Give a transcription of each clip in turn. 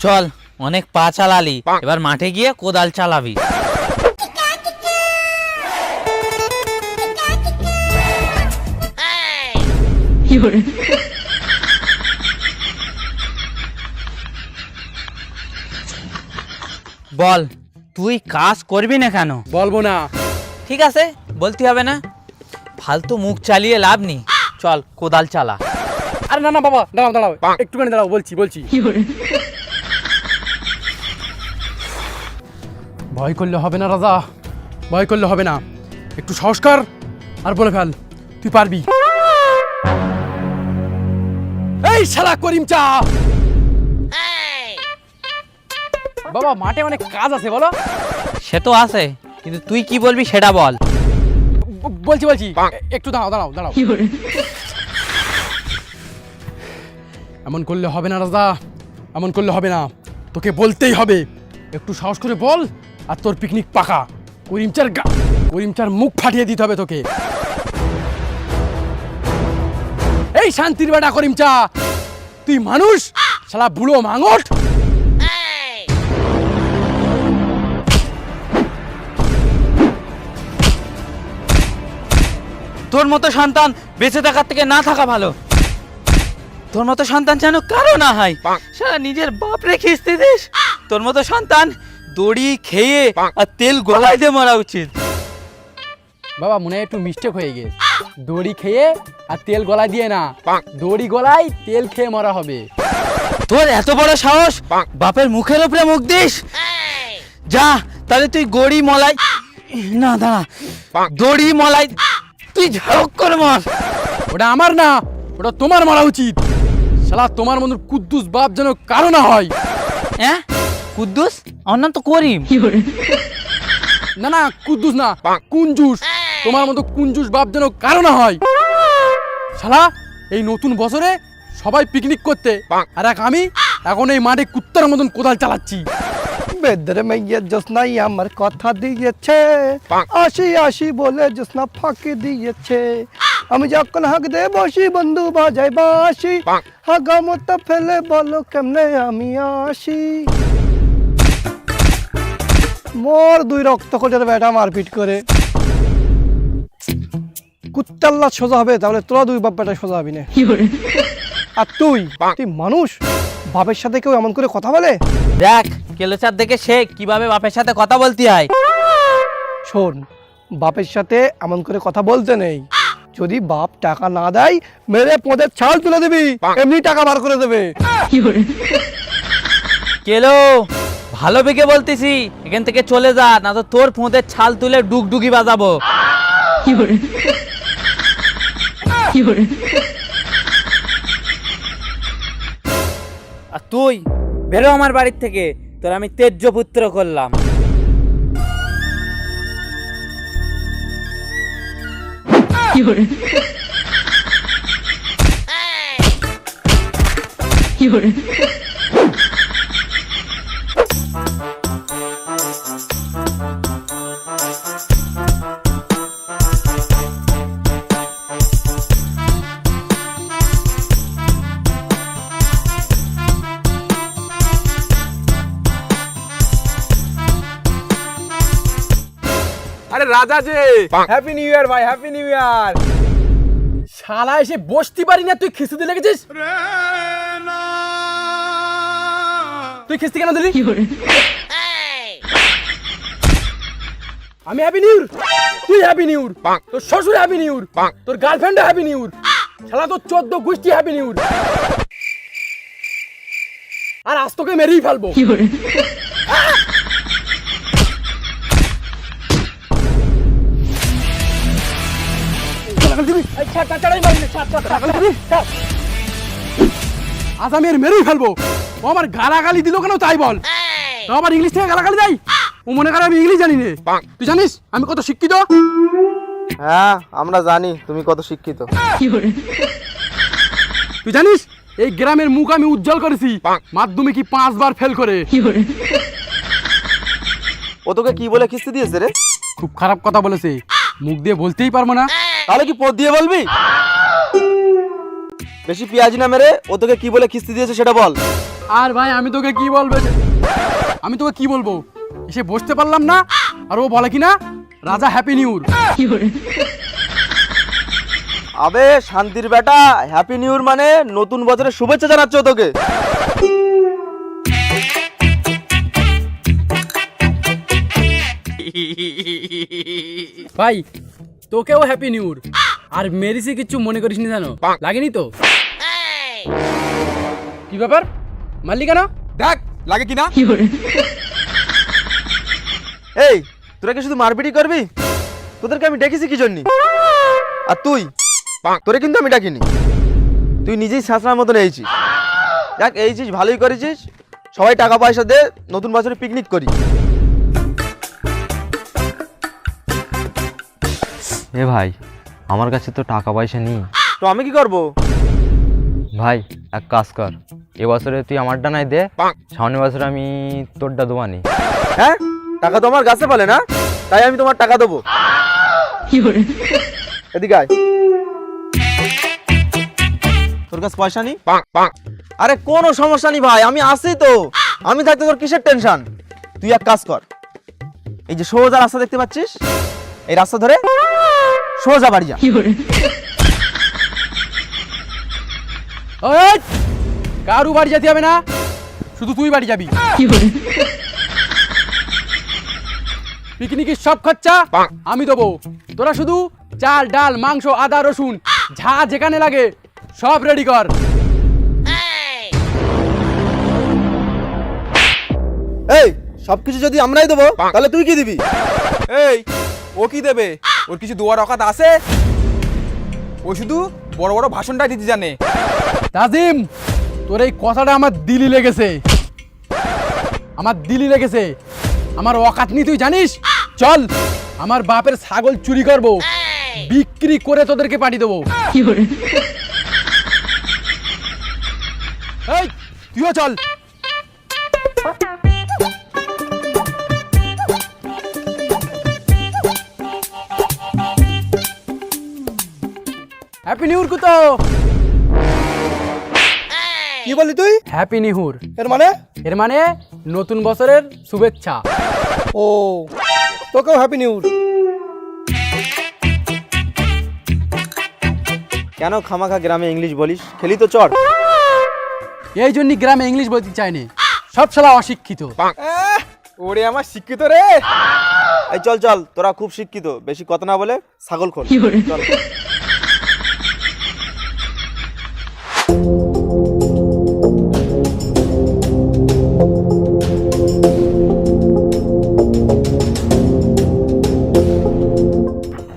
চল, অনেক পা চালালি, এবার মাঠে গিয়ে কোদাল চালাবি। বল, তুই কাজ করবি না কেন? বলবো না। ঠিক আছে, বলতে হবে না, ফালতু মুখ চালিয়ে লাভ নেই। চল কোদাল চালা। আরে না না বাবা, দাঁড়াও দাঁড়াও, একটুখানি দাঁড়াও, বলছি। ভয় করলে হবে না রাজা, ভয় করলে হবে না। একটু সাহস কর আর বলে ফেল, তুই পারবি। এই শালা করিম চা, বাবা মাঠে অনেক কাজ আছে, বলো। সে তো আছে, কিন্তু তুই কি বলবি সেটা বল। বলছি একটু দাঁড়াও দাঁড়াও দাঁড়াও। এমন করলে হবে না রাজা, এমন করলে হবে না, তোকে বলতেই হবে। একটু সাহস করে বল, আর তোর পিকনিক পাকা। করিমচার মুখ ফাটিয়ে দিতে হবে তোকে। এই শান্তির বেটা করিমচা, তুই মানুষ শালা বুড়ো মাঙট। তোর মতো সন্তান বেঁচে থাকার থেকে না থাকা ভালো। তোর মতো সন্তান যেন কারো না হয়, সারা নিজের বাপ রেখে দিস। তোর মতো সন্তান দড়ি খেয়ে আর তেল গলায় দিয়ে মরা উচিত। বাবা মনে হয় একটু মিস্টেক হয়ে গেছে, দড়ি খেয়ে আর তেল গলায় দিয়ে না, দড়ি গলায় তেল খেয়ে মরা হবে। তোর এত বড় সাহস, বাপের মুখের উপরে মুখ দিস? যা, তাহলে তুই গড়ি মলাই না, দাঁড়া, দড়ি মলাই তুই ঝাড়ক করে মর। ওটা আমার না, ওটা তোমার মারা উচিত। শালা তোমার মতো কুদ্দুস বাপ যেন কারো না হয়। হ্যাঁ, কুদ্দুস? আমার নাম তো করিম। না না, কুদ্দুস না, কুঞ্জুস। তোমার মতো কুঞ্জুস বাপ যেন কারো না হয়। শালা এই নতুন বছরে সবাই পিকনিক করতে, আর আমি এখন এই মাঠে কুত্তার মতন কোদাল চালাচ্ছি। বেদরে মাইয়া জোসনাই আমার কথা দিয়েছে, আসি আসি বলে জোসনা ফাঁকি দিয়েছে। আমি যখন হাঁক দে বসি, বন্ধু বাজাই বাসি, হাগামতা ফেলে বলো কেমনে আমি আসি। মোর দুই রক্ত কোটের বেটা মারপিট করে। কুত্তাল্লা সোজা হবে, তাহলে তোরা দুই বাপ বেটা সোজা হবি না। আর তুই মানুষ, বাপের সাথে কেউ এমন করে কথা বলে? দেখ, কেলোচার দেখে শেখ কিভাবে বাপের সাথে কথা বলতে হয়। শোন, বাপের সাথে এমন করে কথা বলতে নেই। যদি বাপ টাকা না দেয়, মেরে পোঁদের ছাল তুলে দিবি, এমনি টাকা বার করে দেবে। কেলো, ভালো বেগে বলতেছি, এখান থেকে চলে যা, না তো তোর পোঁদের ছাল তুলে ডুগডুগি বাজাবো। আর তুই বেরো আমার বাড়ির থেকে, তোর আমি তেজ্য পুত্র করলাম। আরে রাজা যে, হ্যাপি নিউ ইয়ার ভাই, হ্যাপি নিউ ইয়ার। শালা এসে বসতে পারি না, তুই খিস্তি দিয়ে লেগেছিস। তুই খিস্তি কেন দিলি? আমি হ্যাপি নিউ ইয়ার, তুই হ্যাপি নিউ ইয়ার, তোর শ্বশুর হ্যাপি নিউ ইয়ার, তোর গার্লফ্রেন্ড হ্যাপি নিউ ইয়ার, শালা তোর 14 গোষ্ঠী হ্যাপি নিউ ইয়ার। আর আজ তোকে মেরেই ফেলবো। আজ আমি এর মেরেই ফেলবো। ও আমার গালাগালি দিল কেন তাই বল। তো আমার ইংলিশ থেকে গালাগালি দেয়, ও মনে করে আমি ইংলিশ জানি না। তুই জানিস আমি কত শিক্ষিত? হ্যাঁ, আমরা জানি তুমি কত শিক্ষিত। তুই জানিস এই গ্রামের মুখ আমি উজ্জ্বল করেছি মাধ্যমিকে 5 বার ফেল করে। ও তোকে কি বলে খিস্তি দিয়েছে রে? খুব খারাপ কথা বলেছে, মুখ দিয়ে বলতেই পারবো না। তাহলে কি পদ দিয়ে বলবি? বেশি পেঁয়াজি না মেরে ও তোকে কি বলে কিস্তি দিয়েছে সেটা বল। আর ভাই আমি তোকে কি বলবো, আমি তোকে কি বলবো, এসে বসতে পারলাম না আর ও বলে কি না রাজা হ্যাপি নিউ ইয়ার। আবে শান্তির বেটা, হ্যাপি নিউ ইয়ার মানে নতুন বছরের শুভেচ্ছা জানাচ্ছ তোকে। ভাই তোকেও হ্যাপি নিউ ইয়ার, আর মেরিসি কিচ্ছু মনে করিস নি জানো, লাগেনি তো? কি ব্যাপার মারলি কেন? দেখ লাগে কিনা। এই তোরা কি শুধু মারপিটই করবি? তোদেরকে আমি ডেকেছি কি জন্য? আর তুই, তোরে কিন্তু আমি ডাকিনি, তুই নিজেই শাসনার মতন এইছিস। দেখ এইছিস, ভালোই করেছিস, সবাই টাকা পয়সা দে, নতুন বছরে পিকনিক করি। এ ভাই, আমার কাছে তো টাকা পয়সা নেই। তো আমি কি করব? ভাই এক কাজ কর, এবছরে তুই আমারটা নাই দে, সামনের বছর আমি তোরটা দোয়ানি। হ্যাঁ, টাকা তো আমার গাছে ফলে না, তাই আমি তোমার টাকা দেবো। এদিকে আয়। তোর কাছে পয়সা নেই? আরে কোনো সমস্যা নেই ভাই, আমি আসি তো, আমি থাকতে তোর কিসের টেনশন? তুই এক কাজ কর, এই যে সোজা রাস্তা দেখতে পাচ্ছিস, এই রাস্তা ধরে সোজা বাড়ি যা। ওই, কারু বাড়ি যেতে হবে না, শুধু তুই বাড়ি যাবি। পিকনিকের সব খরচা আমি দেবো, তোরা শুধু চাল ডাল মাংস আদা রসুন যা যেখানে লাগে সব রেডি কর। এই সবকিছু যদি আমরাই দেবো তাহলে তুই কি দিবি? এই ও কি দেবে? ওর কিছু দোয়ার অকাত আছে? ও শুধু বড় বড় ভাষণটাই দিতে জানে। তাজিম, তোর এই কথাটা আমার দিলি লেগেছে, আমার দিলি লেগেছে। আমার অকাত নি তুই জানিস? চল, আমার বাপের ছাগল চুরি করব, বিক্রি করে তোদেরকে পাঠিয়ে দেবো। এই তুইও চল। হ্যাপি নিউ ইয়ার কুতো। কি বললি তুই? হ্যাপি নিউ ইয়ার এর মানে? এর মানে নতুন বছরের শুভেচ্ছা। ও, তোকেও হ্যাপি নিউ ইয়ার। কেন খামাখা গ্রামে ইংলিশ বলিস? খেলি তো চট। এই জন্য গ্রামে ইংলিশ বলতে চাইনি, সব শালা অশিক্ষিত। ওরে আমার শিক্ষিত রে। এই চল চল, তোরা খুব শিক্ষিত, বেশি কথা না বলে ছাগল খোল। চল।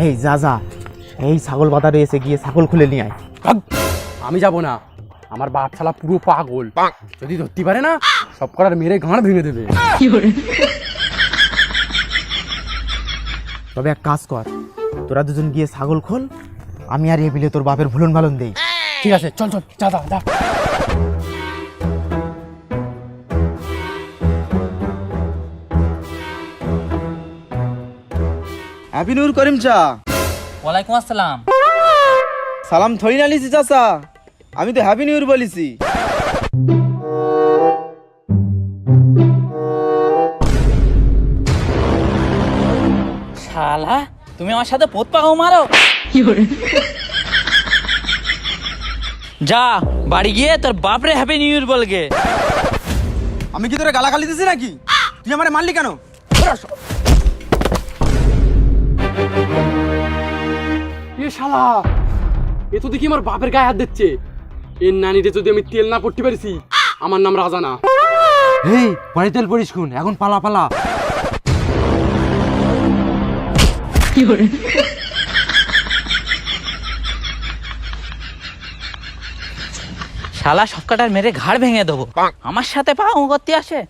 এই যা যা, এই ছাগল বাজারে এসে গিয়ে ছাগল খুলে নিয়ে আয়। ভাগ। আমি যাব না, আমার বাপ শালা পুরো পাগল, যদি ধরতে পারে না সব করার মেরে গাঁড় ভেঙে দেবে। তবে এক কাজ কর, তোরা দুজন গিয়ে ছাগল খোল, আমি আর এ বিলে তোর বাপের ভুলন ভালন দেই। ঠিক আছে, চল চল, যা যা যা। হ্যাপি নিউ ইয়ার করিম চা। ওয়ালাইকুম আসসালাম। সালাম থই না লিছি চাচা, আমি তো হ্যাপি নিউ ইয়ার বলিছি। শালা, তুমি আমার সাথে পোত পাকাও মারো। যা বাড়ি গিয়ে তোর বাপরে হ্যাপি নিউ ইয়ার বলগে। আমি কি তোরে গালাগালি দিছি নাকি? তুই আমারে মারলি কেন? এ শালা, এ তো দেখি আমার বাপের গায়ে হাত দিচ্ছে। এর নানিতে যদি আমি তেল না পড়তে পারিছি, আমার নাম রাজা না। এই পরে তেল পড়িস খুন, এখন পালা পালা। শালা সব কাটার মেরে ঘাড় ভেঙে দেবো, আমার সাথে পাও করতে আসে।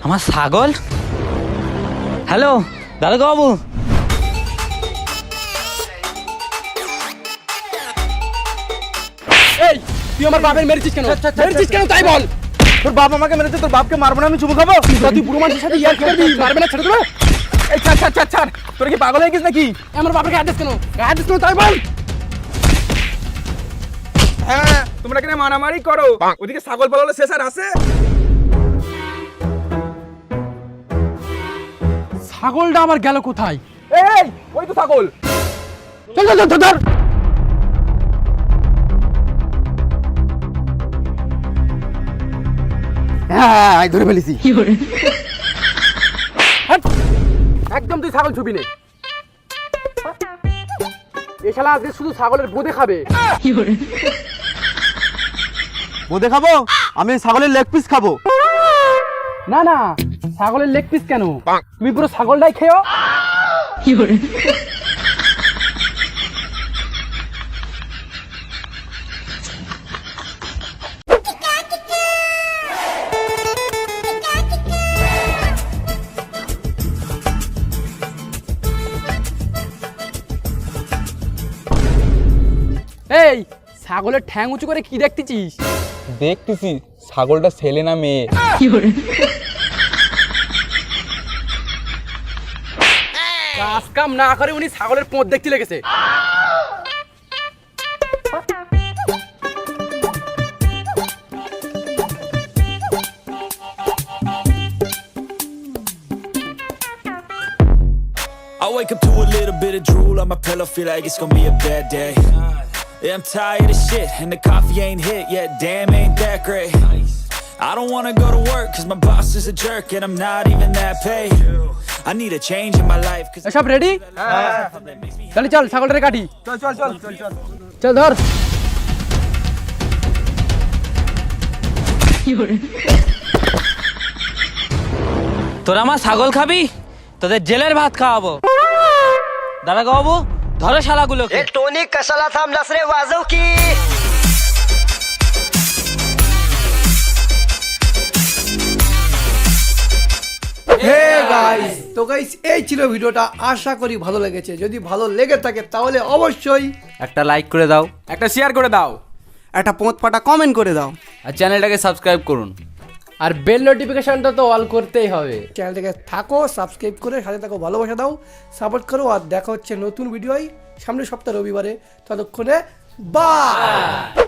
আমার ছাগল। হ্যালো দারোগা বাবু। এই তুই আমার বাপের মেরেছিস কেন? মেরেছিস কেন তাই বল। তোর বাপ আমাকে মেরেছে, তোর বাপকে মারবো না আমি চুমু খাবো? তুই বুড়ো মানুষের সাথে ইয়ার করবি, মারবে না, ছেড়ে দেবে? এই ছাড় তোরা কি পাগল হয়ে গেছিস নাকি? আমার বাপকে আদেশ কেন, আদেশ কেন তাই বল। হ্যাঁ তোমরা এখানে মারামারি করো, ওদিকে ছাগল পালালে শেষ আর আছে? ছাগলটা আমার গেল কোথায়? এই ওই তো ছাগল। চল চল চল ধর। হ্যাঁ ধরে ফেলেছি। হাট! একদম তুই ছাগল ছবি নে। এ শালা আজকে শুধু ছাগলের বোদে খাবে। বোঁদে খাবো? আমি ছাগলের লেগ পিস খাবো। না না, ছাগলের লেগ পিস কেন, তুমি পুরো ছাগলটাই খেও। এই ছাগলের ঠ্যাং উঁচু করে কি দেখতেছিস? দেখতেছি ছাগলটা ছেলে না মেয়ে। কাজ কাম না করে উনি ছাগলের পোঁত দেখতে লেগেছে। I wake up to a little bit of drool on my pillow, feel like it's gonna be a bad day. Yeah, I'm tired of shit, and the coffee ain't hit yet, damn ain't that great. I don't wanna go to work, cause my boss is a jerk, and I'm not even that paid. I need a change in my life, cause সব ready? তাহলে চল ছাগলটারে কাটি। চল ধর। তোরা আমার ছাগল খাবি, তোদের জেলের ভাত খাওয়াবো। দাদা বাবু ধরো শালাগুলোকে। टोनी कशाला थांबलास रे, वाजव की। হে গাইস, তো গাইস এই ছিল ভিডিওটা, আশা করি ভালো লেগেছে। যদি ভালো লেগে থাকে তাহলে অবশ্যই একটা লাইক করে দাও একটা শেয়ার করে দাও, একটা পোঁত পাটা কমেন্ট করে দাও, আর চ্যানেলটাকে সাবস্ক্রাইব করুন। আর বেল নোটিফিকেশনটা তো অল করতেই হবে। চ্যানেলটাকে থাকো সাবস্ক্রাইব করে সাথে থাকো, ভালোবাসা দাও, সাপোর্ট করো। আর দেখা হচ্ছে নতুন ভিডিওয় সামনের সপ্তাহ রবিবারে। ততক্ষণে বাই।